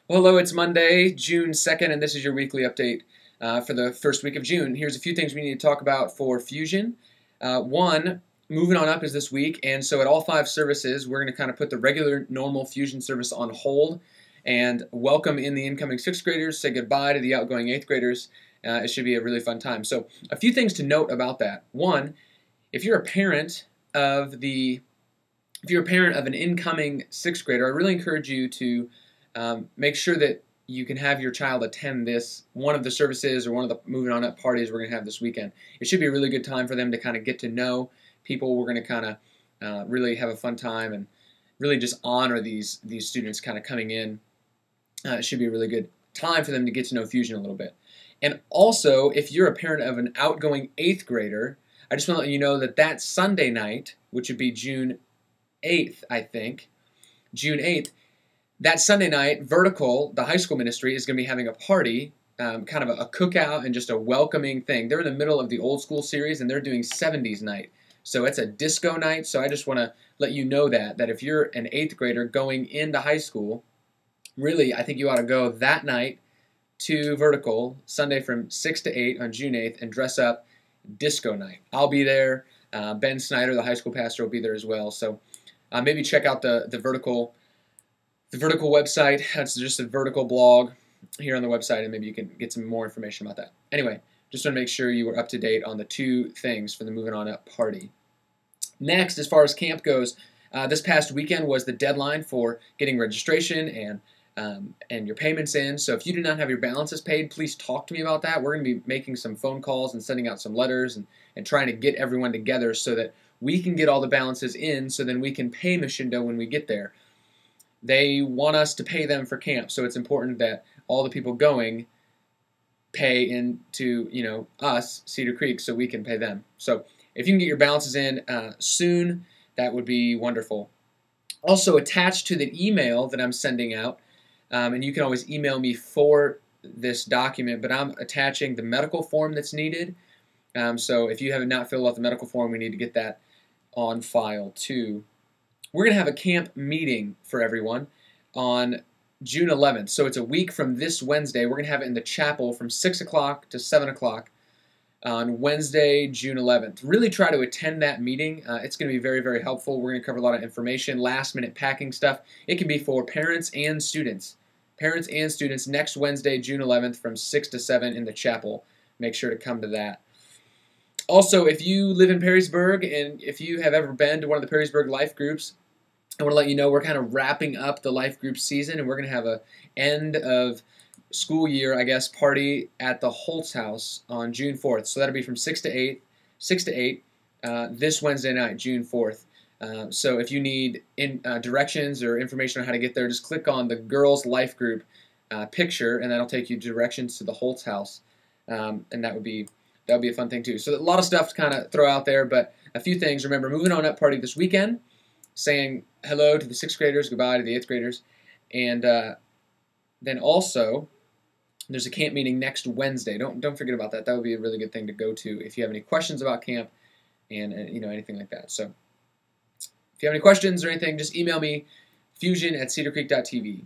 Well, hello, it's Monday, June 2nd, and this is your weekly update for the first week of June. Here's a few things we need to talk about for Fusion. One, moving on up is this week, and so at all 5 services, we're going to kind of put the regular, normal Fusion service on hold and welcome in the incoming 6th graders, say goodbye to the outgoing 8th graders. It should be a really fun time. So a few things to note about that. One, if you're a parent of an incoming 6th grader, I really encourage you to make sure that you can have your child attend one of the services or one of the moving on up parties we're going to have this weekend. It should be a really good time for them to kind of get to know people. We're going to kind of really have a fun time and really just honor these students kind of coming in. It should be a really good time for them to get to know Fusion a little bit. And also, if you're a parent of an outgoing 8th grader, I just want to let you know that Sunday night, which would be June 8th, I think, June 8th, that Sunday night, Vertical, the high school ministry, is going to be having a party, kind of a cookout and just a welcoming thing. They're in the middle of the old school series, and they're doing 70s night. So it's a disco night, so I just want to let you know that if you're an 8th grader going into high school, really, I think you ought to go that night to Vertical, Sunday from 6 to 8 on June 8th, and dress up disco night. I'll be there. Ben Snyder, the high school pastor, will be there as well. So maybe check out the Vertical website. That's just a Vertical blog here on the website, and maybe you can get some more information about that. Anyway, just want to make sure you were up to date on the 2 things for the Moving On Up party. Next, as far as camp goes, this past weekend was the deadline for getting registration and your payments in. So if you do not have your balances paid, please talk to me about that. We're going to be making some phone calls and sending out some letters and trying to get everyone together so that we can get all the balances in, so then we can pay Mishindo when we get there. They want us to pay them for camp, so it's important that all the people going pay into us, Cedar Creek, so we can pay them. So if you can get your balances in soon, that would be wonderful. Also, attached to the email that I'm sending out, and you can always email me for this document, but I'm attaching the medical form that's needed. So if you have not filled out the medical form, we need to get that on file too. We're going to have a camp meeting for everyone on June 11th. So it's a week from this Wednesday. We're going to have it in the chapel from 6 o'clock to 7 o'clock on Wednesday, June 11th. Really try to attend that meeting. It's going to be very, very helpful. We're going to cover a lot of information, last-minute packing stuff. It can be for parents and students. Parents and students next Wednesday, June 11th from 6 to 7 in the chapel. Make sure to come to that. Also, if you live in Perrysburg and if you have ever been to one of the Perrysburg life groups, I want to let you know we're kind of wrapping up the life group season, and we're going to have a end of school year, I guess, party at the Holtz House on June 4th. So that'll be from 6 to 8 this Wednesday night, June 4th. So if you need directions or information on how to get there, just click on the girls' life group picture, and that'll take you directions to the Holtz House, and that would be a fun thing too. So a lot of stuff to kind of throw out there, but a few things. Remember, Moving On Up party this weekend, saying hello to the 6th graders, goodbye to the 8th graders, and then also there's a camp meeting next Wednesday. Don't forget about that. That would be a really good thing to go to if you have any questions about camp and anything like that. So if you have any questions or anything, just email me, fusion@cedarcreek.tv.